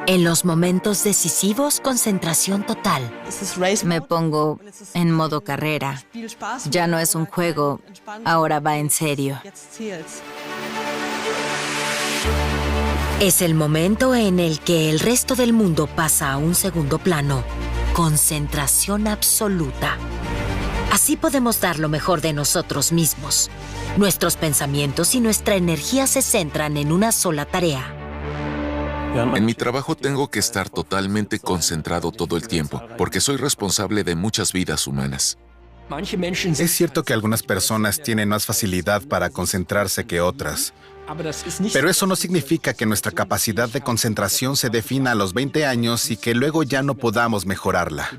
En los momentos decisivos, concentración total. Me pongo en modo carrera. Ya no es un juego, ahora va en serio. Es el momento en el que el resto del mundo pasa a un segundo plano. Concentración absoluta. Así podemos dar lo mejor de nosotros mismos. Nuestros pensamientos y nuestra energía se centran en una sola tarea. En mi trabajo tengo que estar totalmente concentrado todo el tiempo, porque soy responsable de muchas vidas humanas. Es cierto que algunas personas tienen más facilidad para concentrarse que otras, pero eso no significa que nuestra capacidad de concentración se defina a los 20 años y que luego ya no podamos mejorarla.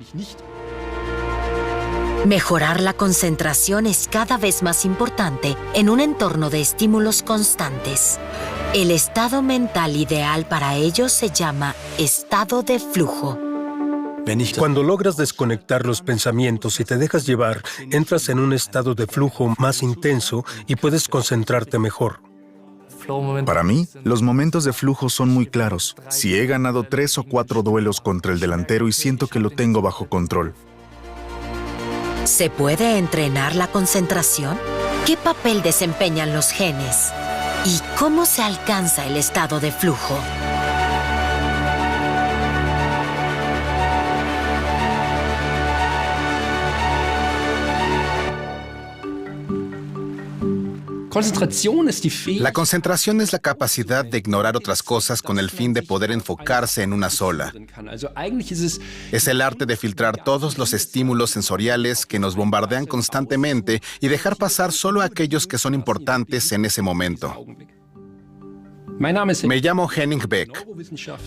Mejorar la concentración es cada vez más importante en un entorno de estímulos constantes. El estado mental ideal para ello se llama estado de flujo. Cuando logras desconectar los pensamientos y te dejas llevar, entras en un estado de flujo más intenso y puedes concentrarte mejor. Para mí, los momentos de flujo son muy claros. Si he ganado 3 o 4 duelos contra el delantero y siento que lo tengo bajo control. ¿Se puede entrenar la concentración? ¿Qué papel desempeñan los genes? ¿Y cómo se alcanza el estado de flujo? La concentración es la capacidad de ignorar otras cosas con el fin de poder enfocarse en una sola. Es el arte de filtrar todos los estímulos sensoriales que nos bombardean constantemente y dejar pasar solo aquellos que son importantes en ese momento. Me llamo Henning Beck.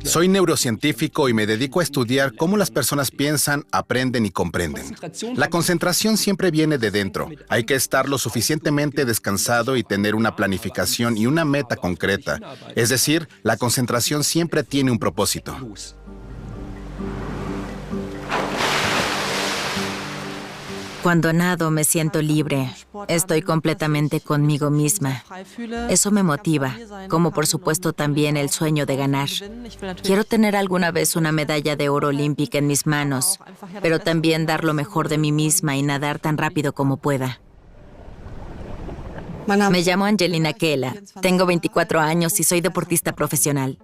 Soy neurocientífico y me dedico a estudiar cómo las personas piensan, aprenden y comprenden. La concentración siempre viene de dentro. Hay que estar lo suficientemente descansado y tener una planificación y una meta concreta. Es decir, la concentración siempre tiene un propósito. Cuando nado me siento libre. Estoy completamente conmigo misma. Eso me motiva, como por supuesto también el sueño de ganar. Quiero tener alguna vez una medalla de oro olímpica en mis manos, pero también dar lo mejor de mí misma y nadar tan rápido como pueda. Me llamo Angelina Kela, tengo 24 años y soy deportista profesional.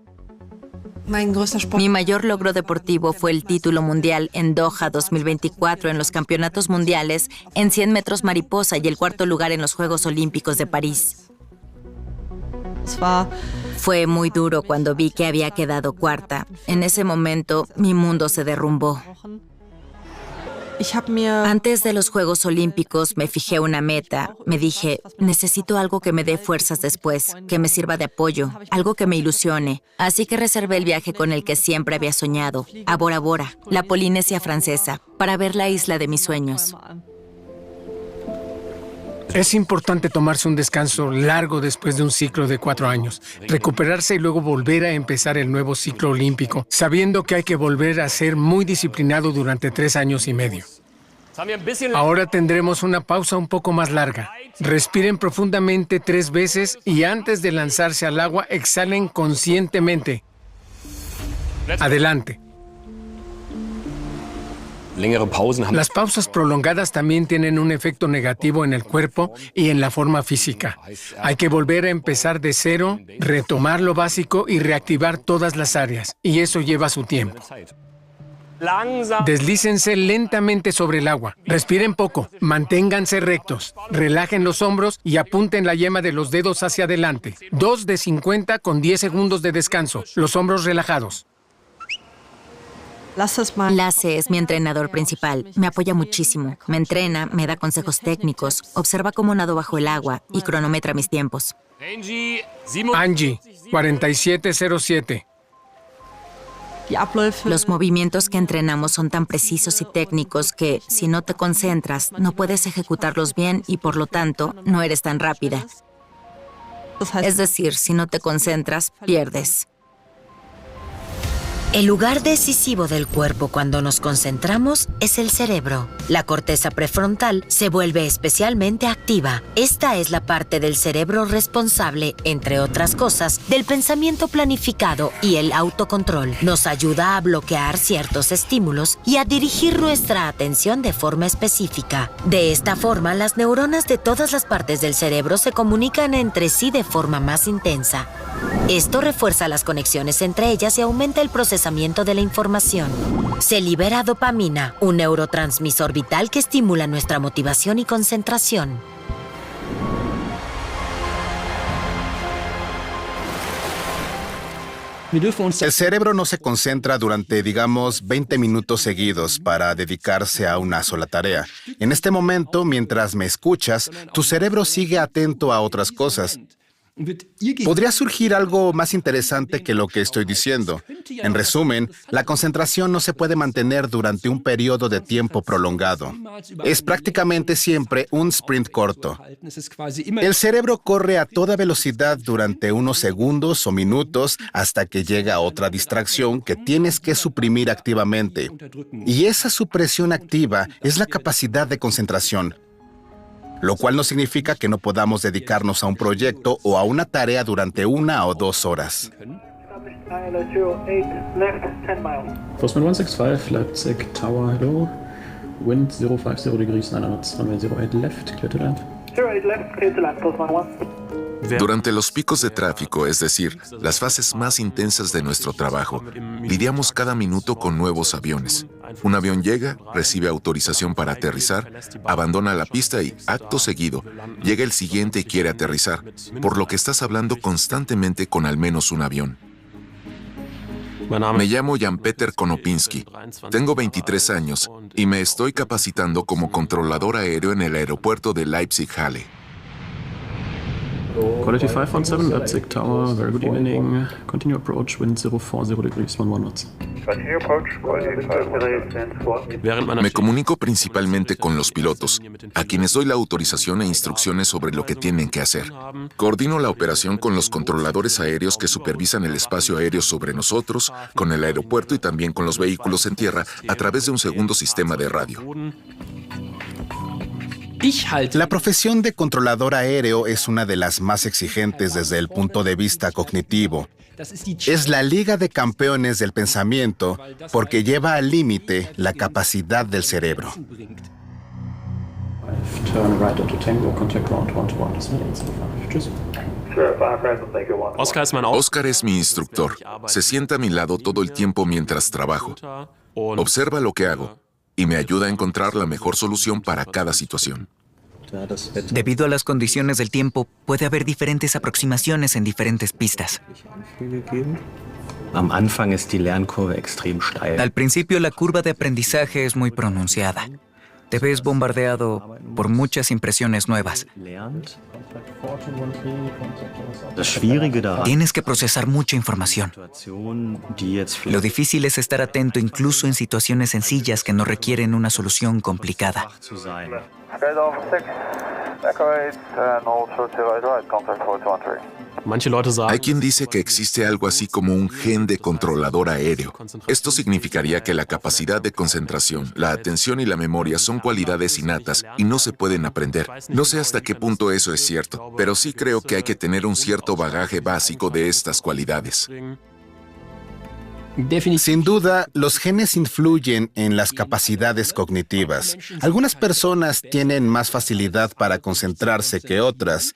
Mi mayor logro deportivo fue el título mundial en Doha 2024 en los campeonatos mundiales en 100 metros mariposa y el cuarto lugar en los Juegos Olímpicos de París. Fue muy duro cuando vi que había quedado cuarta. En ese momento, mi mundo se derrumbó. Antes de los Juegos Olímpicos me fijé una meta. Me dije, necesito algo que me dé fuerzas después, que me sirva de apoyo, algo que me ilusione. Así que reservé el viaje con el que siempre había soñado, a Bora Bora, la Polinesia francesa, para ver la isla de mis sueños. Es importante tomarse un descanso largo después de un ciclo de 4 años, recuperarse y luego volver a empezar el nuevo ciclo olímpico, sabiendo que hay que volver a ser muy disciplinado durante 3 años y medio. Ahora tendremos una pausa un poco más larga. Respiren profundamente 3 veces y antes de lanzarse al agua, exhalen conscientemente. Adelante. Las pausas prolongadas también tienen un efecto negativo en el cuerpo y en la forma física. Hay que volver a empezar de cero, retomar lo básico y reactivar todas las áreas. Y eso lleva su tiempo. Deslícense lentamente sobre el agua. Respiren poco. Manténganse rectos. Relajen los hombros y apunten la yema de los dedos hacia adelante. 2 de 50 con 10 segundos de descanso. Los hombros relajados. Lasse es mi entrenador principal. Me apoya muchísimo. Me entrena, me da consejos técnicos, observa cómo nado bajo el agua y cronometra mis tiempos. Angie, 4707. Los movimientos que entrenamos son tan precisos y técnicos que, si no te concentras, no puedes ejecutarlos bien y, por lo tanto, no eres tan rápida. Es decir, si no te concentras, pierdes. El lugar decisivo del cuerpo cuando nos concentramos es el cerebro. La corteza prefrontal se vuelve especialmente activa. Esta es la parte del cerebro responsable, entre otras cosas, del pensamiento planificado y el autocontrol. Nos ayuda a bloquear ciertos estímulos y a dirigir nuestra atención de forma específica. De esta forma, las neuronas de todas las partes del cerebro se comunican entre sí de forma más intensa. Esto refuerza las conexiones entre ellas y aumenta el procesamiento de la información. Se libera dopamina, un neurotransmisor vital que estimula nuestra motivación y concentración. El cerebro no se concentra durante, digamos, 20 minutos seguidos para dedicarse a una sola tarea. En este momento, mientras me escuchas, tu cerebro sigue atento a otras cosas. Podría surgir algo más interesante que lo que estoy diciendo. En resumen, la concentración no se puede mantener durante un periodo de tiempo prolongado. Es prácticamente siempre un sprint corto. El cerebro corre a toda velocidad durante unos segundos o minutos hasta que llega otra distracción que tienes que suprimir activamente. Y esa supresión activa es la capacidad de concentración, lo cual no significa que no podamos dedicarnos a un proyecto o a una tarea durante 1 o 2 horas. Postman 165, Leipzig Tower, hello. Wind 050 degrees 9 knots, runway 08 left, clear to land. 08 left, clear to land, Postman 1. Durante los picos de tráfico, es decir, las fases más intensas de nuestro trabajo, lidiamos cada minuto con nuevos aviones. Un avión llega, recibe autorización para aterrizar, abandona la pista y, acto seguido, llega el siguiente y quiere aterrizar, por lo que estás hablando constantemente con al menos un avión. Me llamo Jan-Peter Konopinski, tengo 23 años y me estoy capacitando como controlador aéreo en el aeropuerto de Leipzig-Halle. Quality 517, Leipzig Tower, very good evening. Continue approach, wind 040 degrees 11 knots. Me comunico principalmente con los pilotos, a quienes doy la autorización e instrucciones sobre lo que tienen que hacer. Coordino la operación con los controladores aéreos que supervisan el espacio aéreo sobre nosotros, con el aeropuerto y también con los vehículos en tierra a través de un segundo sistema de radio. La profesión de controlador aéreo es una de las más exigentes desde el punto de vista cognitivo. Es la liga de campeones del pensamiento porque lleva al límite la capacidad del cerebro. Oscar es mi instructor. Se sienta a mi lado todo el tiempo mientras trabajo. Observa lo que hago y me ayuda a encontrar la mejor solución para cada situación. Debido a las condiciones del tiempo, puede haber diferentes aproximaciones en diferentes pistas. Al principio, la curva de aprendizaje es muy pronunciada. Te ves bombardeado por muchas impresiones nuevas. Tienes que procesar mucha información. Lo difícil es estar atento incluso en situaciones sencillas que no requieren una solución complicada. Hay quien dice que existe algo así como un gen de controlador aéreo. Esto significaría que la capacidad de concentración, la atención y la memoria son cualidades innatas y no se pueden aprender. No sé hasta qué punto eso es cierto, pero sí creo que hay que tener un cierto bagaje básico de estas cualidades. Sin duda, los genes influyen en las capacidades cognitivas. Algunas personas tienen más facilidad para concentrarse que otras.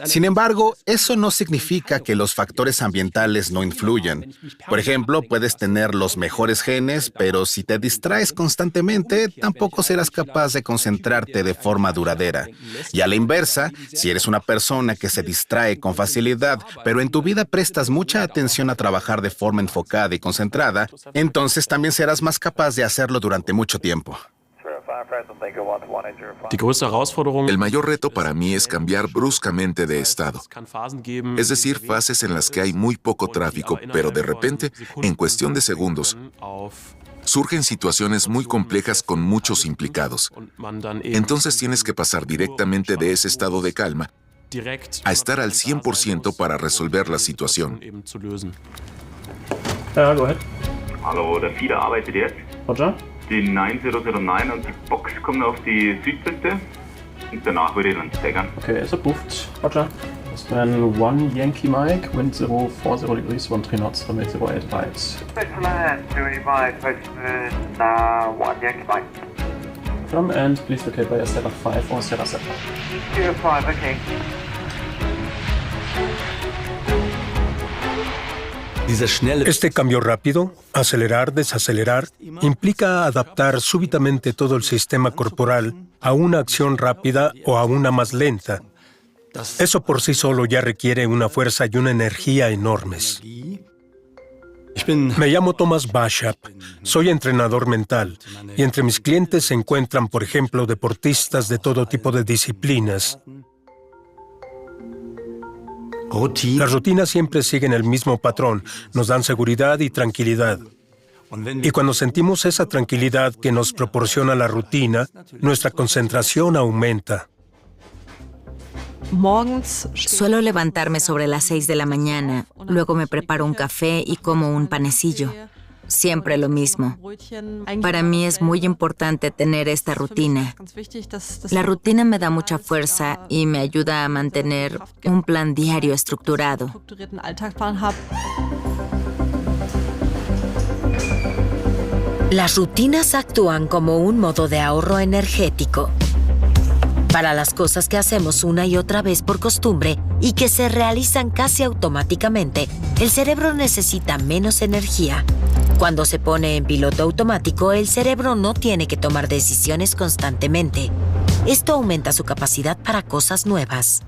Sin embargo, eso no significa que los factores ambientales no influyan. Por ejemplo, puedes tener los mejores genes, pero si te distraes constantemente, tampoco serás capaz de concentrarte de forma duradera. Y a la inversa, si eres una persona que se distrae con facilidad, pero en tu vida prestas mucha atención a trabajar de forma enfocada y concentrada, entonces también serás más capaz de hacerlo durante mucho tiempo. El mayor reto para mí es cambiar bruscamente de estado. Es decir, fases en las que hay muy poco tráfico, pero de repente, en cuestión de segundos, surgen situaciones muy complejas con muchos implicados. Entonces tienes que pasar directamente de ese estado de calma a estar al 100% para resolver la situación. Go ahead. Hallo, der Feeder arbeitet jetzt. Roger. Die 9009 und die Box kommen auf die Südpiste und danach würde ich dann staggern. Okay, ist approved. Roger. Then 1 Yankee Mike, wind 040 degrees, 13 knots, runway 08 right. Excellent, doing right, postman 1 Yankee Mike. From and please locate by Sierra 5 or Sierra 7. Sierra 5, okay. Este cambio rápido, acelerar, desacelerar, implica adaptar súbitamente todo el sistema corporal a una acción rápida o a una más lenta. Eso por sí solo ya requiere una fuerza y una energía enormes. Me llamo Thomas Bashap, soy entrenador mental y entre mis clientes se encuentran, por ejemplo, deportistas de todo tipo de disciplinas. Las rutinas siempre siguen el mismo patrón, nos dan seguridad y tranquilidad. Y cuando sentimos esa tranquilidad que nos proporciona la rutina, nuestra concentración aumenta. Suelo levantarme sobre las 6 de la mañana, luego me preparo un café y como un panecillo. Siempre lo mismo. Para mí es muy importante tener esta rutina. La rutina me da mucha fuerza y me ayuda a mantener un plan diario estructurado. Las rutinas actúan como un modo de ahorro energético. Para las cosas que hacemos una y otra vez por costumbre y que se realizan casi automáticamente, el cerebro necesita menos energía. Cuando se pone en piloto automático, el cerebro no tiene que tomar decisiones constantemente. Esto aumenta su capacidad para cosas nuevas.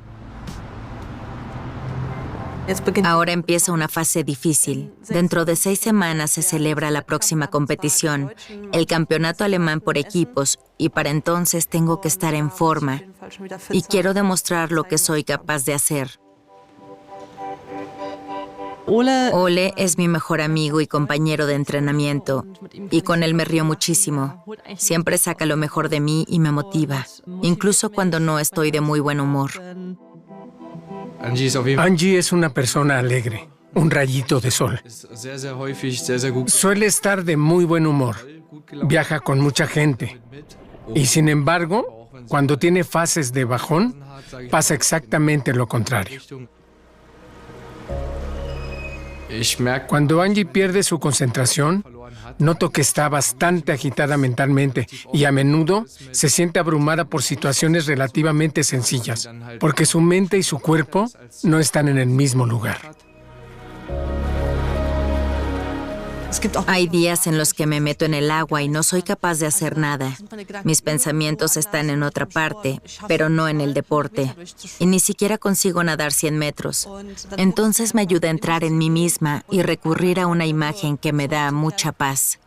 Ahora empieza una fase difícil. Dentro de 6 semanas se celebra la próxima competición, el campeonato alemán por equipos, y para entonces tengo que estar en forma. Y quiero demostrar lo que soy capaz de hacer. Ole es mi mejor amigo y compañero de entrenamiento, y con él me río muchísimo. Siempre saca lo mejor de mí y me motiva, incluso cuando no estoy de muy buen humor. Angie es una persona alegre, un rayito de sol. Suele estar de muy buen humor, viaja con mucha gente. Y sin embargo, cuando tiene fases de bajón, pasa exactamente lo contrario. Cuando Angie pierde su concentración, noto que está bastante agitada mentalmente y a menudo se siente abrumada por situaciones relativamente sencillas, porque su mente y su cuerpo no están en el mismo lugar. Hay días en los que me meto en el agua y no soy capaz de hacer nada. Mis pensamientos están en otra parte, pero no en el deporte. Y ni siquiera consigo nadar 100 metros. Entonces me ayuda a entrar en mí misma y recurrir a una imagen que me da mucha paz.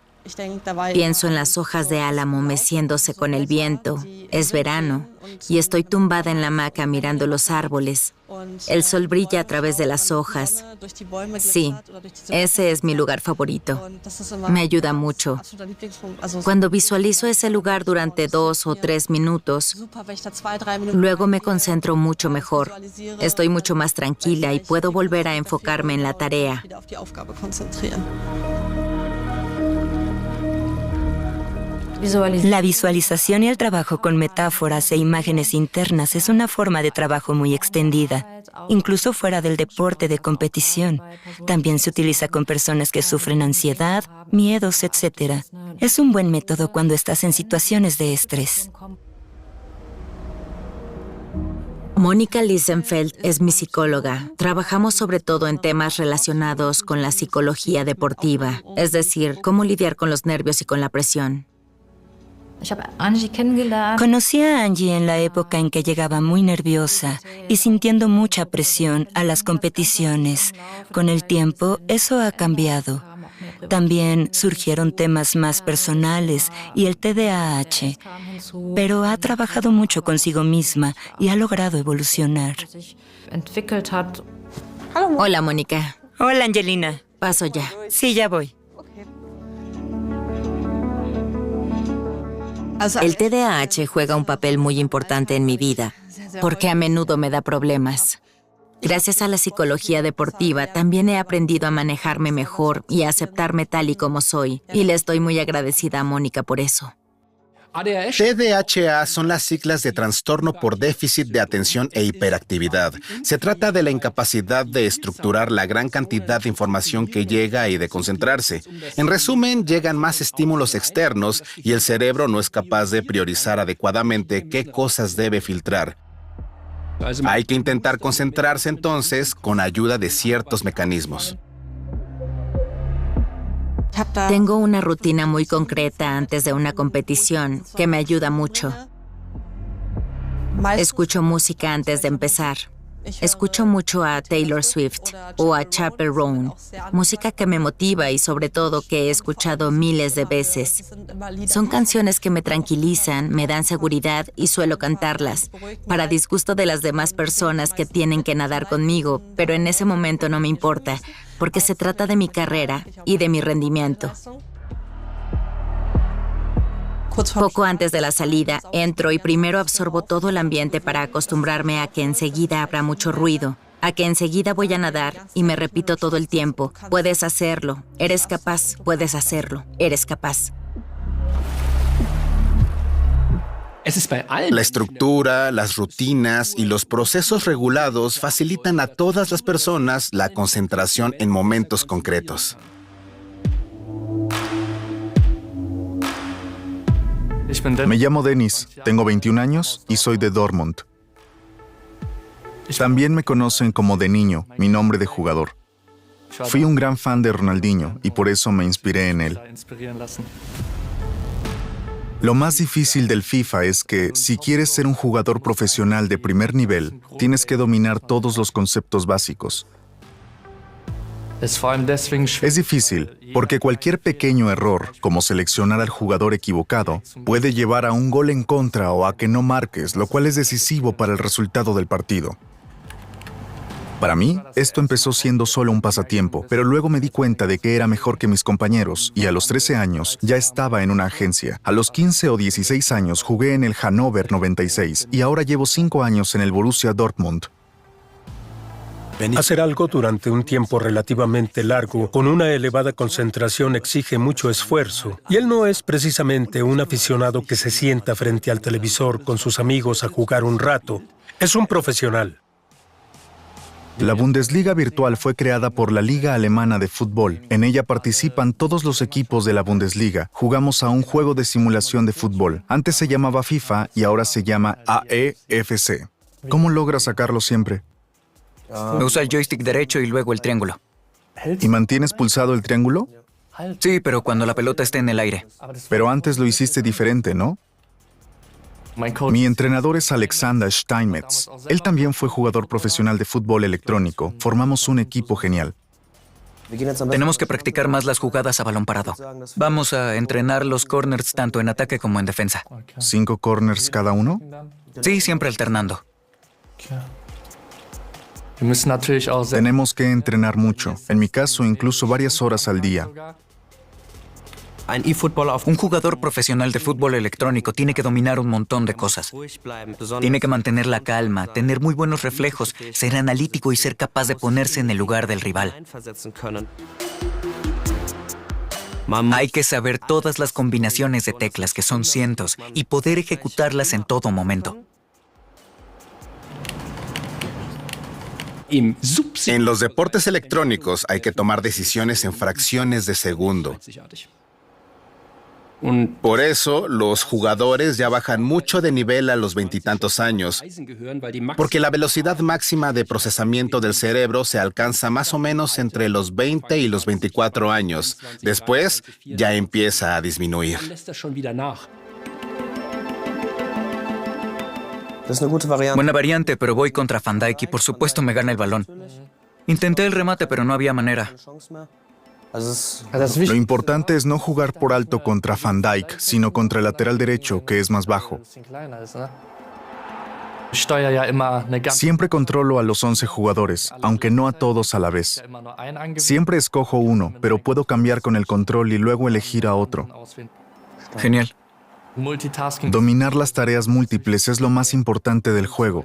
Pienso en las hojas de álamo meciéndose con el viento. Es verano y estoy tumbada en la hamaca mirando los árboles. El sol brilla a través de las hojas. Sí, ese es mi lugar favorito. Me ayuda mucho. Cuando visualizo ese lugar durante 2 o 3 minutos, luego me concentro mucho mejor. Estoy mucho más tranquila y puedo volver a enfocarme en la tarea. La visualización y el trabajo con metáforas e imágenes internas es una forma de trabajo muy extendida, incluso fuera del deporte de competición. También se utiliza con personas que sufren ansiedad, miedos, etc. Es un buen método cuando estás en situaciones de estrés. Mónica Liesenfeld es mi psicóloga. Trabajamos sobre todo en temas relacionados con la psicología deportiva, es decir, cómo lidiar con los nervios y con la presión. Conocí a Angie en la época en que llegaba muy nerviosa y sintiendo mucha presión a las competiciones. Con el tiempo, eso ha cambiado. También surgieron temas más personales y el TDAH, pero ha trabajado mucho consigo misma y ha logrado evolucionar. Hola, Mónica. Hola, Angelina. Paso ya. Sí, ya voy. El TDAH juega un papel muy importante en mi vida, porque a menudo me da problemas. Gracias a la psicología deportiva, también he aprendido a manejarme mejor y a aceptarme tal y como soy. Y le estoy muy agradecida a Mónica por eso. TDAH son las siglas de trastorno por déficit de atención e hiperactividad. Se trata de la incapacidad de estructurar la gran cantidad de información que llega y de concentrarse. En resumen, llegan más estímulos externos y el cerebro no es capaz de priorizar adecuadamente qué cosas debe filtrar. Hay que intentar concentrarse entonces con ayuda de ciertos mecanismos. Tengo una rutina muy concreta antes de una competición que me ayuda mucho. Escucho música antes de empezar. Escucho mucho a Taylor Swift o a Chappell Roan, música que me motiva y sobre todo que he escuchado miles de veces. Son canciones que me tranquilizan, me dan seguridad y suelo cantarlas, para disgusto de las demás personas que tienen que nadar conmigo, pero en ese momento no me importa, porque se trata de mi carrera y de mi rendimiento. Poco antes de la salida, entro y primero absorbo todo el ambiente para acostumbrarme a que enseguida habrá mucho ruido, a que enseguida voy a nadar y me repito todo el tiempo, puedes hacerlo, eres capaz, puedes hacerlo, eres capaz. La estructura, las rutinas y los procesos regulados facilitan a todas las personas la concentración en momentos concretos. Me llamo Dennis, tengo 21 años y soy de Dortmund. También me conocen como de niño, mi nombre de jugador. Fui un gran fan de Ronaldinho y por eso me inspiré en él. Lo más difícil del FIFA es que, si quieres ser un jugador profesional de primer nivel, tienes que dominar todos los conceptos básicos. Es difícil, porque cualquier pequeño error, como seleccionar al jugador equivocado, puede llevar a un gol en contra o a que no marques, lo cual es decisivo para el resultado del partido. Para mí, esto empezó siendo solo un pasatiempo, pero luego me di cuenta de que era mejor que mis compañeros y a los 13 años ya estaba en una agencia. A los 15 o 16 años jugué en el Hannover 96 y ahora llevo 5 años en el Borussia Dortmund. Hacer algo durante un tiempo relativamente largo, con una elevada concentración, exige mucho esfuerzo. Y él no es precisamente un aficionado que se sienta frente al televisor con sus amigos a jugar un rato. Es un profesional. La Bundesliga virtual fue creada por la Liga Alemana de Fútbol. En ella participan todos los equipos de la Bundesliga. Jugamos a un juego de simulación de fútbol. Antes se llamaba FIFA y ahora se llama AEFC. ¿Cómo logras sacarlo siempre? Usa el joystick derecho y luego el triángulo. ¿Y mantienes pulsado el triángulo? Sí, pero cuando la pelota esté en el aire. Pero antes lo hiciste diferente, ¿no? Mi entrenador es Alexander Steinmetz. Él también fue jugador profesional de fútbol electrónico. Formamos un equipo genial. Tenemos que practicar más las jugadas a balón parado. Vamos a entrenar los corners tanto en ataque como en defensa. ¿5 corners cada uno? Sí, siempre alternando. Tenemos que entrenar mucho. En mi caso, incluso varias horas al día. Un jugador profesional de fútbol electrónico tiene que dominar un montón de cosas. Tiene que mantener la calma, tener muy buenos reflejos, ser analítico y ser capaz de ponerse en el lugar del rival. Hay que saber todas las combinaciones de teclas, que son cientos, y poder ejecutarlas en todo momento. En los deportes electrónicos hay que tomar decisiones en fracciones de segundo. Por eso, los jugadores ya bajan mucho de nivel a los 20 y tantos años, porque la velocidad máxima de procesamiento del cerebro se alcanza más o menos entre los 20 y los 24 años. Después, ya empieza a disminuir. Buena variante, pero voy contra Van Dijk y por supuesto me gana el balón. Intenté el remate, pero no había manera. Lo importante es no jugar por alto contra Van Dijk, sino contra el lateral derecho, que es más bajo. Siempre controlo a los 11 jugadores, aunque no a todos a la vez. Siempre escojo uno, pero puedo cambiar con el control y luego elegir a otro. Genial. Dominar las tareas múltiples es lo más importante del juego,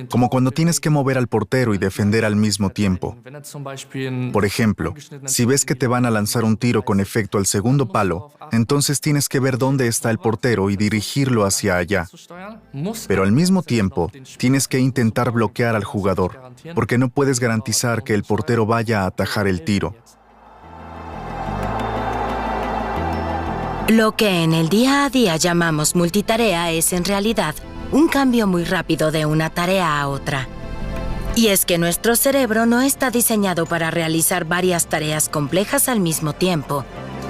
como cuando tienes que mover al portero y defender al mismo tiempo. Por ejemplo, si ves que te van a lanzar un tiro con efecto al segundo palo, entonces tienes que ver dónde está el portero y dirigirlo hacia allá. Pero al mismo tiempo, tienes que intentar bloquear al jugador, porque no puedes garantizar que el portero vaya a atajar el tiro. Lo que en el día a día llamamos multitarea es en realidad un cambio muy rápido de una tarea a otra. Y es que nuestro cerebro no está diseñado para realizar varias tareas complejas al mismo tiempo.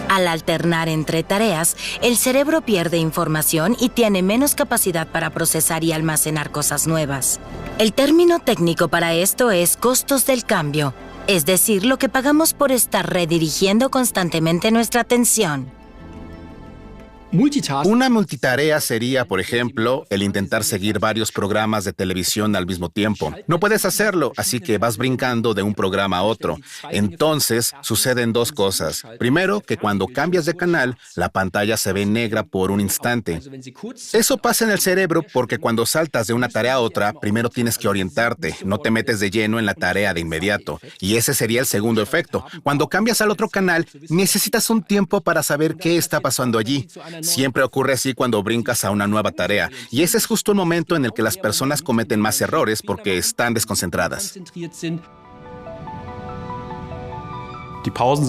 Al alternar entre tareas, el cerebro pierde información y tiene menos capacidad para procesar y almacenar cosas nuevas. El término técnico para esto es costos del cambio, es decir, lo que pagamos por estar redirigiendo constantemente nuestra atención. Una multitarea sería, por ejemplo, el intentar seguir varios programas de televisión al mismo tiempo. No puedes hacerlo, así que vas brincando de un programa a otro. Entonces, suceden dos cosas. Primero, que cuando cambias de canal, la pantalla se ve negra por un instante. Eso pasa en el cerebro porque cuando saltas de una tarea a otra, primero tienes que orientarte. No te metes de lleno en la tarea de inmediato. Y ese sería el segundo efecto. Cuando cambias al otro canal, necesitas un tiempo para saber qué está pasando allí. Siempre ocurre así cuando brincas a una nueva tarea, y ese es justo el momento en el que las personas cometen más errores porque están desconcentradas.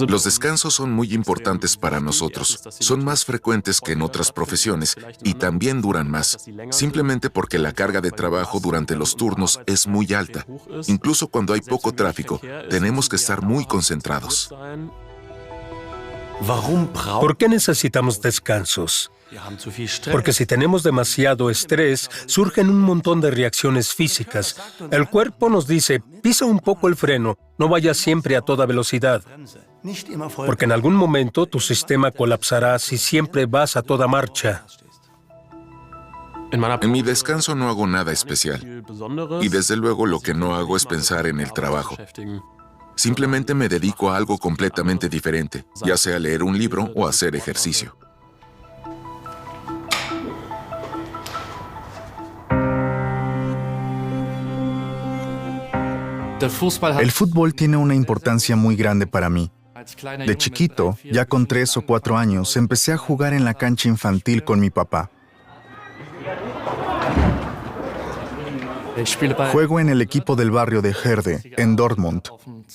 Los descansos son muy importantes para nosotros. Son más frecuentes que en otras profesiones y también duran más, simplemente porque la carga de trabajo durante los turnos es muy alta. Incluso cuando hay poco tráfico, tenemos que estar muy concentrados. ¿Por qué necesitamos descansos? Porque si tenemos demasiado estrés, surgen un montón de reacciones físicas. El cuerpo nos dice, pisa un poco el freno, no vayas siempre a toda velocidad. Porque en algún momento tu sistema colapsará si siempre vas a toda marcha. En mi descanso no hago nada especial. Y desde luego lo que no hago es pensar en el trabajo. Simplemente me dedico a algo completamente diferente, ya sea leer un libro o hacer ejercicio. El fútbol tiene una importancia muy grande para mí. De chiquito, ya con 3 o 4 años, empecé a jugar en la cancha infantil con mi papá. Juego en el equipo del barrio de Herde, en Dortmund.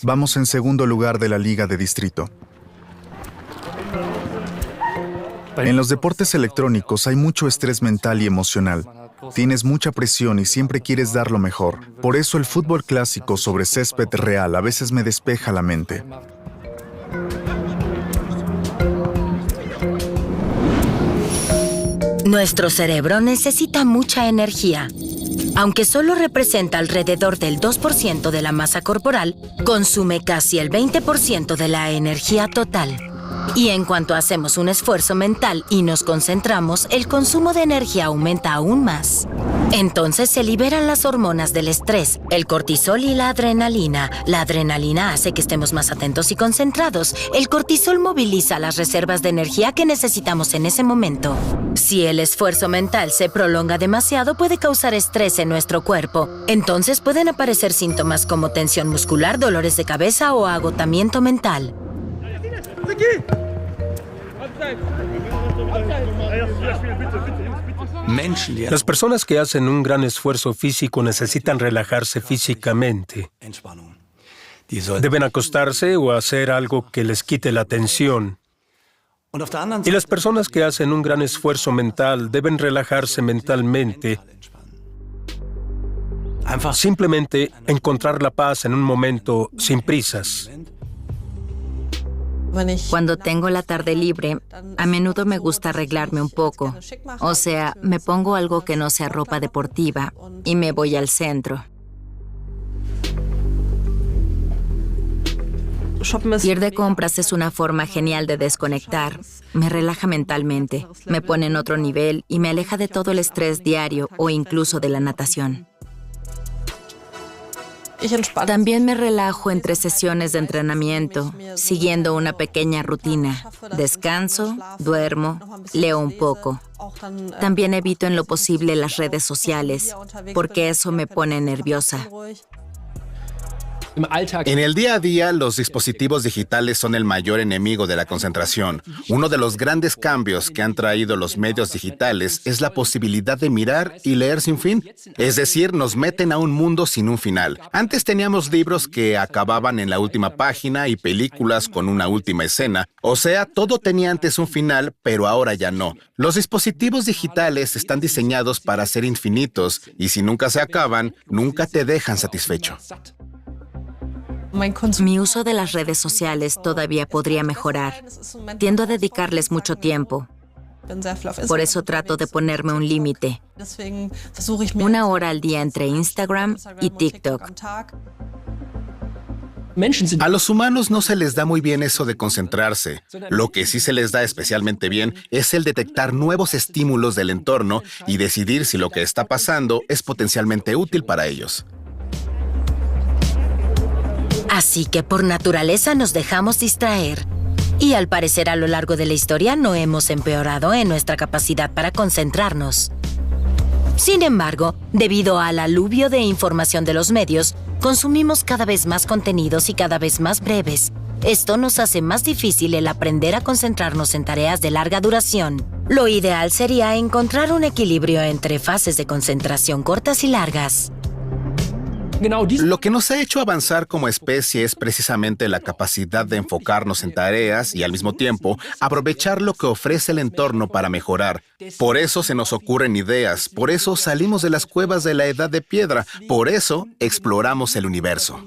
Vamos en segundo lugar de la liga de distrito. En los deportes electrónicos hay mucho estrés mental y emocional. Tienes mucha presión y siempre quieres dar lo mejor. Por eso el fútbol clásico sobre césped real a veces me despeja la mente. Nuestro cerebro necesita mucha energía. Aunque solo representa alrededor del 2% de la masa corporal, consume casi el 20% de la energía total. Y en cuanto hacemos un esfuerzo mental y nos concentramos, el consumo de energía aumenta aún más. Entonces se liberan las hormonas del estrés, el cortisol y la adrenalina. La adrenalina hace que estemos más atentos y concentrados. El cortisol moviliza las reservas de energía que necesitamos en ese momento. Si el esfuerzo mental se prolonga demasiado, puede causar estrés en nuestro cuerpo. Entonces pueden aparecer síntomas como tensión muscular, dolores de cabeza o agotamiento mental. Las personas que hacen un gran esfuerzo físico necesitan relajarse físicamente. Deben acostarse o hacer algo que les quite la tensión. Y las personas que hacen un gran esfuerzo mental deben relajarse mentalmente. Simplemente encontrar la paz en un momento sin prisas. Cuando tengo la tarde libre, a menudo me gusta arreglarme un poco. O sea, me pongo algo que no sea ropa deportiva y me voy al centro. Ir de compras es una forma genial de desconectar. Me relaja mentalmente, me pone en otro nivel y me aleja de todo el estrés diario o incluso de la natación. También me relajo entre sesiones de entrenamiento, siguiendo una pequeña rutina. Descanso, duermo, leo un poco. También evito en lo posible las redes sociales, porque eso me pone nerviosa. En el día a día, los dispositivos digitales son el mayor enemigo de la concentración. Uno de los grandes cambios que han traído los medios digitales es la posibilidad de mirar y leer sin fin. Es decir, nos meten a un mundo sin un final. Antes teníamos libros que acababan en la última página y películas con una última escena. O sea, todo tenía antes un final, pero ahora ya no. Los dispositivos digitales están diseñados para ser infinitos y si nunca se acaban, nunca te dejan satisfecho. Mi uso de las redes sociales todavía podría mejorar. Tiendo a dedicarles mucho tiempo. Por eso trato de ponerme un límite. 1 hora al día entre Instagram y TikTok. A los humanos no se les da muy bien eso de concentrarse. Lo que sí se les da especialmente bien es el detectar nuevos estímulos del entorno y decidir si lo que está pasando es potencialmente útil para ellos. Así que por naturaleza nos dejamos distraer. Y al parecer a lo largo de la historia no hemos empeorado en nuestra capacidad para concentrarnos. Sin embargo, debido al aluvio de información de los medios, consumimos cada vez más contenidos y cada vez más breves. Esto nos hace más difícil el aprender a concentrarnos en tareas de larga duración. Lo ideal sería encontrar un equilibrio entre fases de concentración cortas y largas. Lo que nos ha hecho avanzar como especie es precisamente la capacidad de enfocarnos en tareas y al mismo tiempo aprovechar lo que ofrece el entorno para mejorar. Por eso se nos ocurren ideas, por eso salimos de las cuevas de la edad de piedra, por eso exploramos el universo.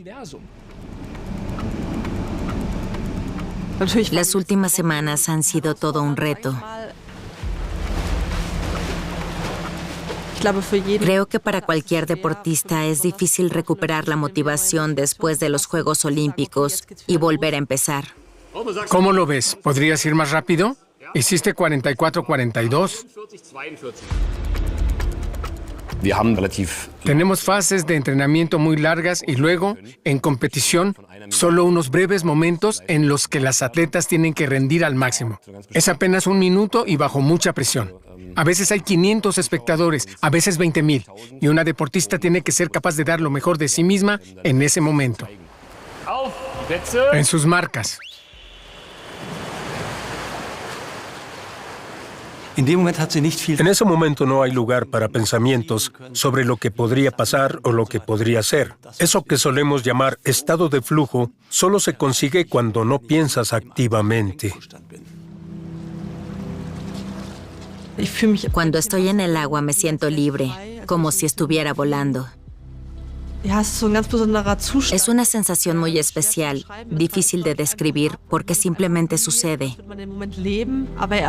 Las últimas semanas han sido todo un reto. Creo que para cualquier deportista es difícil recuperar la motivación después de los Juegos Olímpicos y volver a empezar. ¿Cómo lo ves? ¿Podrías ir más rápido? Hiciste 44-42. Tenemos fases de entrenamiento muy largas y luego, en competición, solo unos breves momentos en los que las atletas tienen que rendir al máximo. Es apenas 1 minuto y bajo mucha presión. A veces hay 500 espectadores, a veces 20,000, y una deportista tiene que ser capaz de dar lo mejor de sí misma en ese momento. En sus marcas. En ese momento no hay lugar para pensamientos sobre lo que podría pasar o lo que podría ser. Eso que solemos llamar estado de flujo solo se consigue cuando no piensas activamente. Cuando estoy en el agua me siento libre, como si estuviera volando. Es una sensación muy especial, difícil de describir porque simplemente sucede.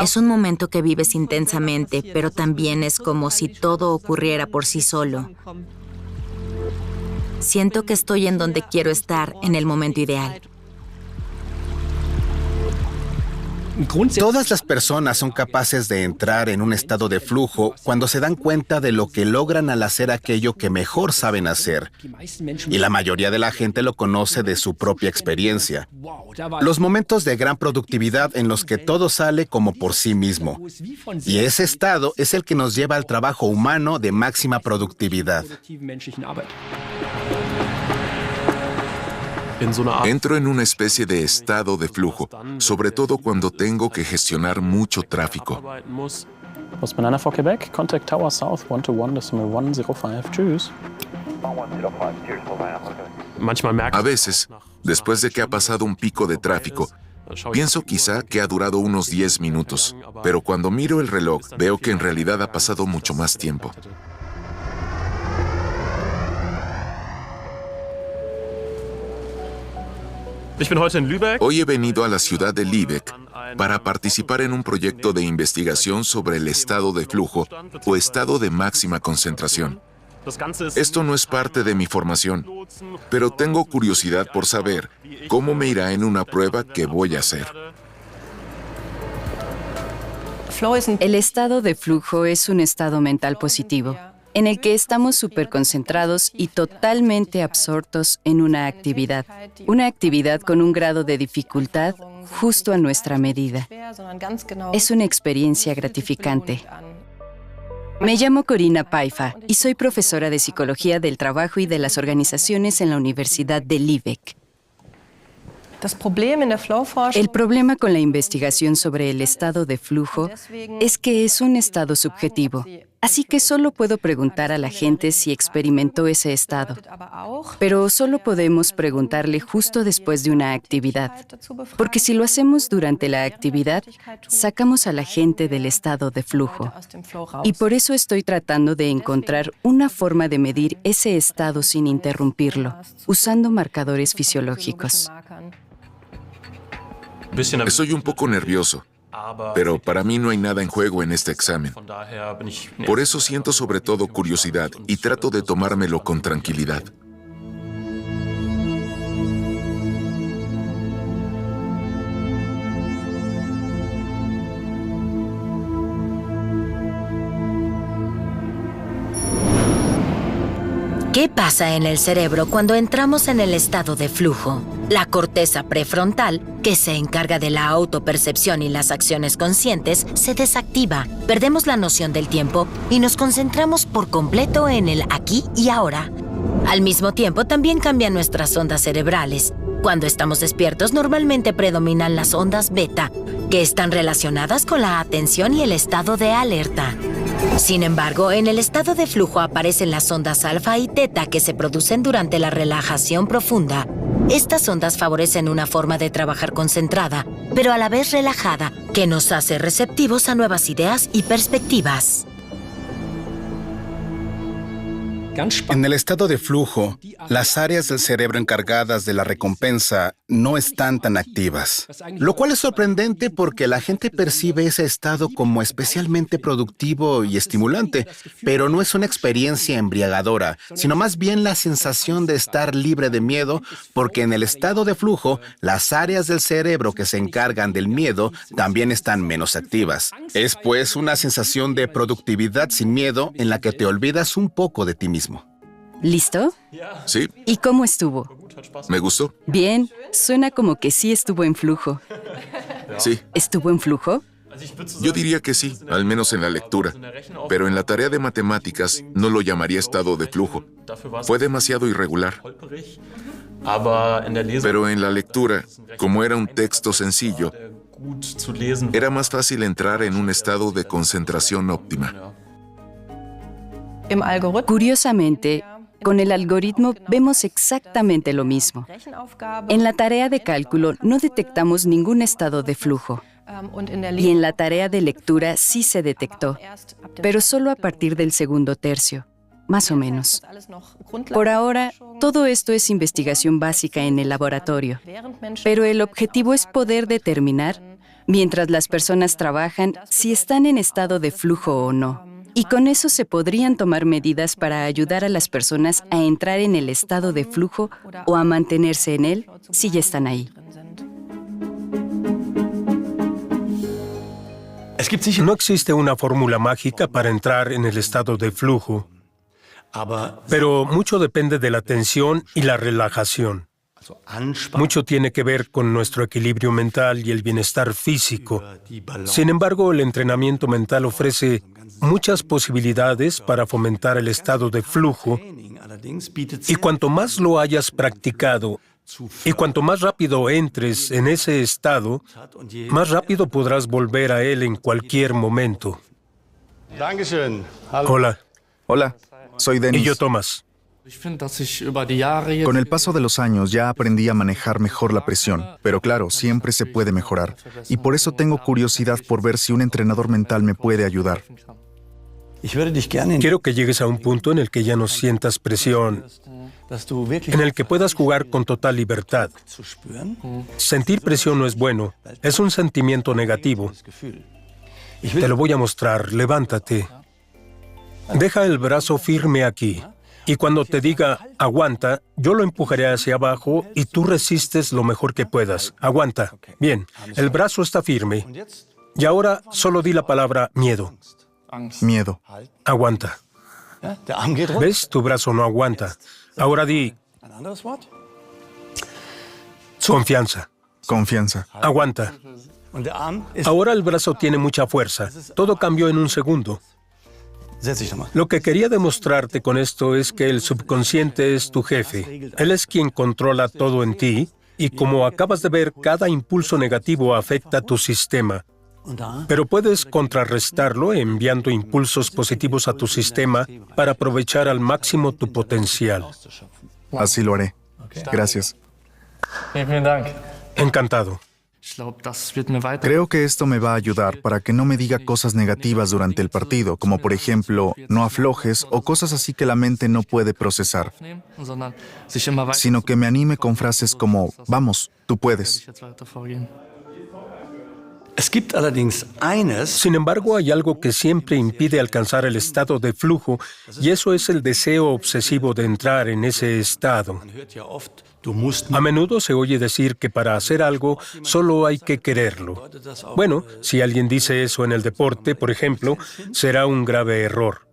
Es un momento que vives intensamente, pero también es como si todo ocurriera por sí solo. Siento que estoy en donde quiero estar en el momento ideal. Todas las personas son capaces de entrar en un estado de flujo cuando se dan cuenta de lo que logran al hacer aquello que mejor saben hacer. Y la mayoría de la gente lo conoce de su propia experiencia. Los momentos de gran productividad en los que todo sale como por sí mismo. Y ese estado es el que nos lleva al trabajo humano de máxima productividad. Entro en una especie de estado de flujo, sobre todo cuando tengo que gestionar mucho tráfico. Banana for Quebec, contact Tower South 121.105. Tschüss. A veces, después de que ha pasado un pico de tráfico, pienso quizá que ha durado unos 10 minutos, pero cuando miro el reloj veo que en realidad ha pasado mucho más tiempo. Hoy he venido a la ciudad de Lübeck para participar en un proyecto de investigación sobre el estado de flujo o estado de máxima concentración. Esto no es parte de mi formación, pero tengo curiosidad por saber cómo me irá en una prueba que voy a hacer. El estado de flujo es un estado mental positivo. en el que estamos súper concentrados y totalmente absortos en una actividad con un grado de dificultad justo a nuestra medida. Es una experiencia gratificante. Me llamo Corina Paifa y soy profesora de Psicología del Trabajo y de las Organizaciones en la Universidad de Lübeck. El problema con la investigación sobre el estado de flujo es que es un estado subjetivo, así que solo puedo preguntar a la gente si experimentó ese estado. Pero solo podemos preguntarle justo después de una actividad, porque si lo hacemos durante la actividad, sacamos a la gente del estado de flujo. Y por eso estoy tratando de encontrar una forma de medir ese estado sin interrumpirlo, usando marcadores fisiológicos. Estoy un poco nervioso, pero para mí no hay nada en juego en este examen. Por eso siento sobre todo curiosidad y trato de tomármelo con tranquilidad. ¿Qué pasa en el cerebro cuando entramos en el estado de flujo? La corteza prefrontal, que se encarga de la autopercepción y las acciones conscientes, se desactiva. Perdemos la noción del tiempo y nos concentramos por completo en el aquí y ahora. Al mismo tiempo, también cambian nuestras ondas cerebrales. Cuando estamos despiertos, normalmente predominan las ondas beta, que están relacionadas con la atención y el estado de alerta. Sin embargo, en el estado de flujo aparecen las ondas alfa y teta que se producen durante la relajación profunda. Estas ondas favorecen una forma de trabajar concentrada, pero a la vez relajada, que nos hace receptivos a nuevas ideas y perspectivas. En el estado de flujo, las áreas del cerebro encargadas de la recompensa no están tan activas, lo cual es sorprendente porque la gente percibe ese estado como especialmente productivo y estimulante, pero no es una experiencia embriagadora, sino más bien la sensación de estar libre de miedo, porque en el estado de flujo, las áreas del cerebro que se encargan del miedo también están menos activas. Es pues una sensación de productividad sin miedo en la que te olvidas un poco de ti mismo. ¿Listo? Sí. ¿Y cómo estuvo? Me gustó. Bien, suena como que sí estuvo en flujo. Sí. ¿Estuvo en flujo? Yo diría que sí, al menos en la lectura. Pero en la tarea de matemáticas no lo llamaría estado de flujo. Fue demasiado irregular. Pero en la lectura, como era un texto sencillo, era más fácil entrar en un estado de concentración óptima. Curiosamente, con el algoritmo vemos exactamente lo mismo. En la tarea de cálculo no detectamos ningún estado de flujo. Y en la tarea de lectura sí se detectó, pero solo a partir del segundo tercio, más o menos. Por ahora, todo esto es investigación básica en el laboratorio, pero el objetivo es poder determinar, mientras las personas trabajan, si están en estado de flujo o no. Y con eso se podrían tomar medidas para ayudar a las personas a entrar en el estado de flujo o a mantenerse en él si ya están ahí. No existe una fórmula mágica para entrar en el estado de flujo, pero mucho depende de la tensión y la relajación. Mucho tiene que ver con nuestro equilibrio mental y el bienestar físico. Sin embargo, el entrenamiento mental ofrece muchas posibilidades para fomentar el estado de flujo, y cuanto más lo hayas practicado y cuanto más rápido entres en ese estado, más rápido podrás volver a él en cualquier momento. Hola. Hola, soy Denis. Y yo, Thomas. Con el paso de los años ya aprendí a manejar mejor la presión, pero claro, siempre se puede mejorar. Y por eso tengo curiosidad por ver si un entrenador mental me puede ayudar. Quiero que llegues a un punto en el que ya no sientas presión, en el que puedas jugar con total libertad. Sentir presión no es bueno, es un sentimiento negativo. Te lo voy a mostrar, levántate. Deja el brazo firme aquí. Y cuando te diga, aguanta, yo lo empujaré hacia abajo y tú resistes lo mejor que puedas. Aguanta. Bien, el brazo está firme. Y ahora solo di la palabra miedo. Miedo. Aguanta. ¿Ves? Tu brazo no aguanta. Ahora di confianza. Confianza. Aguanta. Ahora el brazo tiene mucha fuerza. Todo cambió en un segundo. Lo que quería demostrarte con esto es que el subconsciente es tu jefe. Él es quien controla todo en ti y como acabas de ver, cada impulso negativo afecta tu sistema. Pero puedes contrarrestarlo enviando impulsos positivos a tu sistema para aprovechar al máximo tu potencial. Así lo haré. Gracias. Encantado. Creo que esto me va a ayudar para que no me diga cosas negativas durante el partido, como por ejemplo, no aflojes o cosas así que la mente no puede procesar, sino que me anime con frases como, vamos, tú puedes. Sin embargo, hay algo que siempre impide alcanzar el estado de flujo, y eso es el deseo obsesivo de entrar en ese estado. A menudo se oye decir que para hacer algo solo hay que quererlo. Bueno, si alguien dice eso en el deporte, por ejemplo, será un grave error.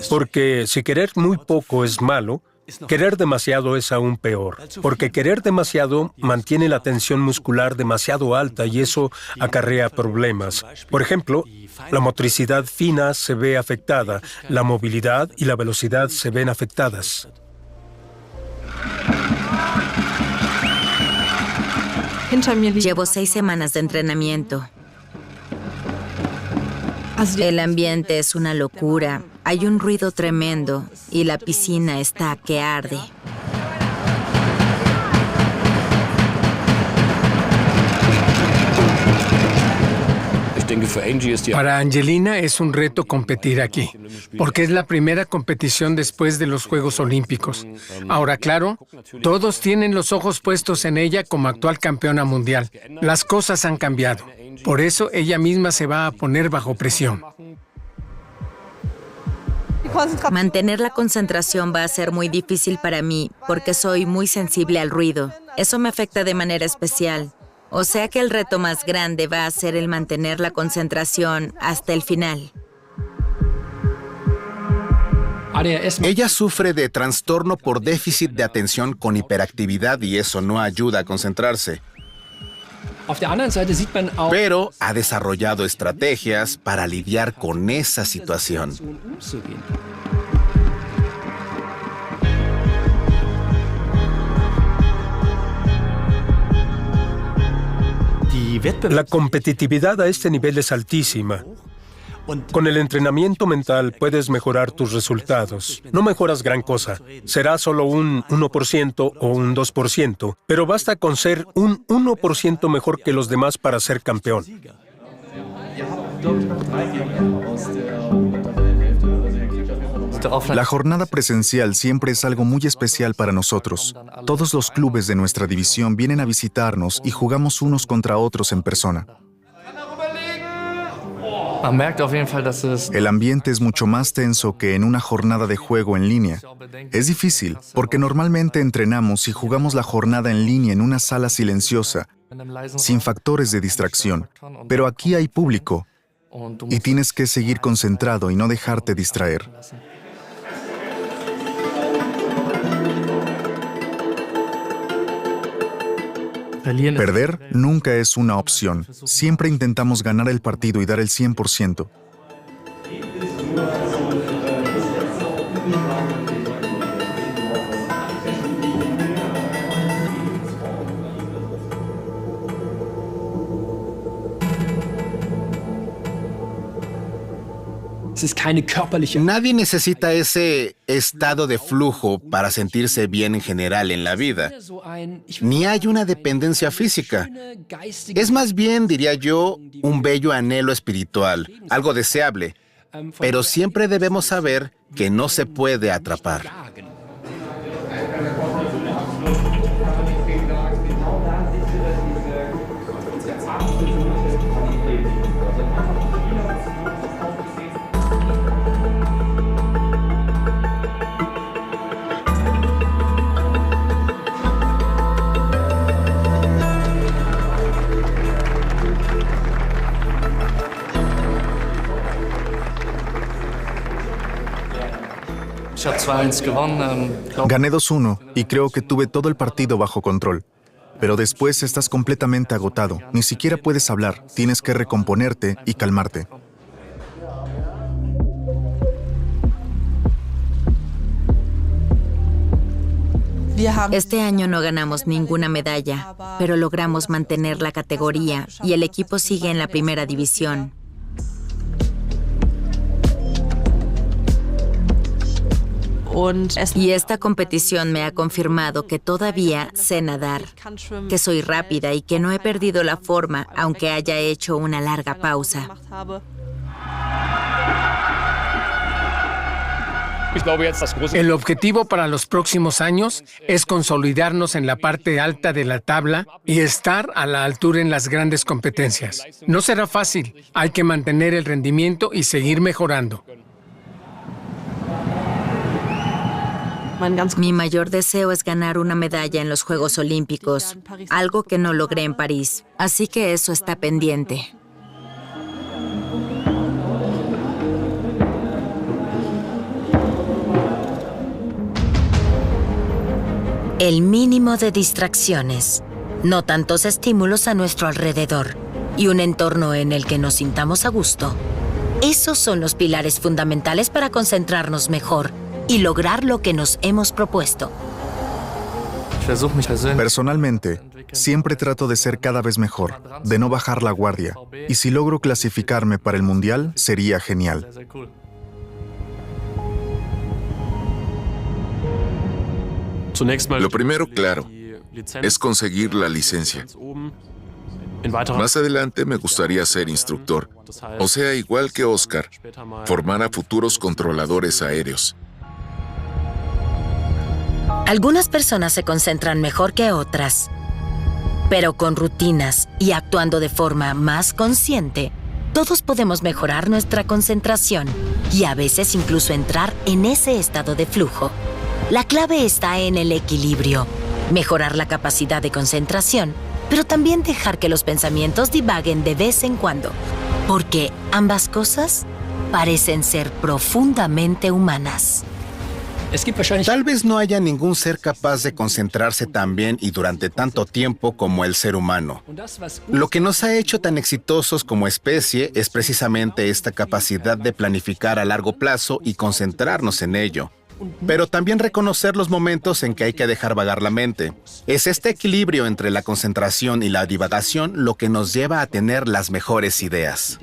Porque si querer muy poco es malo, querer demasiado es aún peor, porque querer demasiado mantiene la tensión muscular demasiado alta y eso acarrea problemas. Por ejemplo, la motricidad fina se ve afectada, la movilidad y la velocidad se ven afectadas. Llevo 6 semanas de entrenamiento. El ambiente es una locura. Hay un ruido tremendo y la piscina está que arde. Para Angelina es un reto competir aquí, porque es la primera competición después de los Juegos Olímpicos. Ahora, claro, todos tienen los ojos puestos en ella como actual campeona mundial. Las cosas han cambiado. Por eso ella misma se va a poner bajo presión. Mantener la concentración va a ser muy difícil para mí porque soy muy sensible al ruido. Eso me afecta de manera especial. O sea que el reto más grande va a ser el mantener la concentración hasta el final. Ella sufre de trastorno por déficit de atención con hiperactividad y eso no ayuda a concentrarse. Pero ha desarrollado estrategias para lidiar con esa situación. La competitividad a este nivel es altísima. Con el entrenamiento mental puedes mejorar tus resultados. No mejoras gran cosa. Será solo un 1% o un 2%, pero basta con ser un 1% mejor que los demás para ser campeón. La jornada presencial siempre es algo muy especial para nosotros. Todos los clubes de nuestra división vienen a visitarnos y jugamos unos contra otros en persona. El ambiente es mucho más tenso que en una jornada de juego en línea. Es difícil, porque normalmente entrenamos y jugamos la jornada en línea en una sala silenciosa, sin factores de distracción. Pero aquí hay público, y tienes que seguir concentrado y no dejarte distraer. Perder nunca es una opción. Siempre intentamos ganar el partido y dar el 100%. Nadie necesita ese estado de flujo para sentirse bien en general en la vida. Ni hay una dependencia física. Es más bien, diría yo, un bello anhelo espiritual, algo deseable. Pero siempre debemos saber que no se puede atrapar. Gané 2-1 y creo que tuve todo el partido bajo control. Pero después estás completamente agotado. Ni siquiera puedes hablar. Tienes que recomponerte y calmarte. Este año no ganamos ninguna medalla, pero logramos mantener la categoría y el equipo sigue en la primera división. Y esta competición me ha confirmado que todavía sé nadar, que soy rápida y que no he perdido la forma, aunque haya hecho una larga pausa. El objetivo para los próximos años es consolidarnos en la parte alta de la tabla y estar a la altura en las grandes competencias. No será fácil, hay que mantener el rendimiento y seguir mejorando. Mi mayor deseo es ganar una medalla en los Juegos Olímpicos, algo que no logré en París, así que eso está pendiente. El mínimo de distracciones, no tantos estímulos a nuestro alrededor y un entorno en el que nos sintamos a gusto. Esos son los pilares fundamentales para concentrarnos mejor y lograr lo que nos hemos propuesto. Personalmente, siempre trato de ser cada vez mejor, de no bajar la guardia. Y si logro clasificarme para el Mundial, sería genial. Lo primero, claro, es conseguir la licencia. Más adelante me gustaría ser instructor, o sea, igual que Oscar, formar a futuros controladores aéreos. Algunas personas se concentran mejor que otras, pero con rutinas y actuando de forma más consciente, todos podemos mejorar nuestra concentración y a veces incluso entrar en ese estado de flujo. La clave está en el equilibrio, mejorar la capacidad de concentración, pero también dejar que los pensamientos divaguen de vez en cuando, porque ambas cosas parecen ser profundamente humanas. Tal vez no haya ningún ser capaz de concentrarse tan bien y durante tanto tiempo como el ser humano. Lo que nos ha hecho tan exitosos como especie es precisamente esta capacidad de planificar a largo plazo y concentrarnos en ello. Pero también reconocer los momentos en que hay que dejar vagar la mente. Es este equilibrio entre la concentración y la divagación lo que nos lleva a tener las mejores ideas.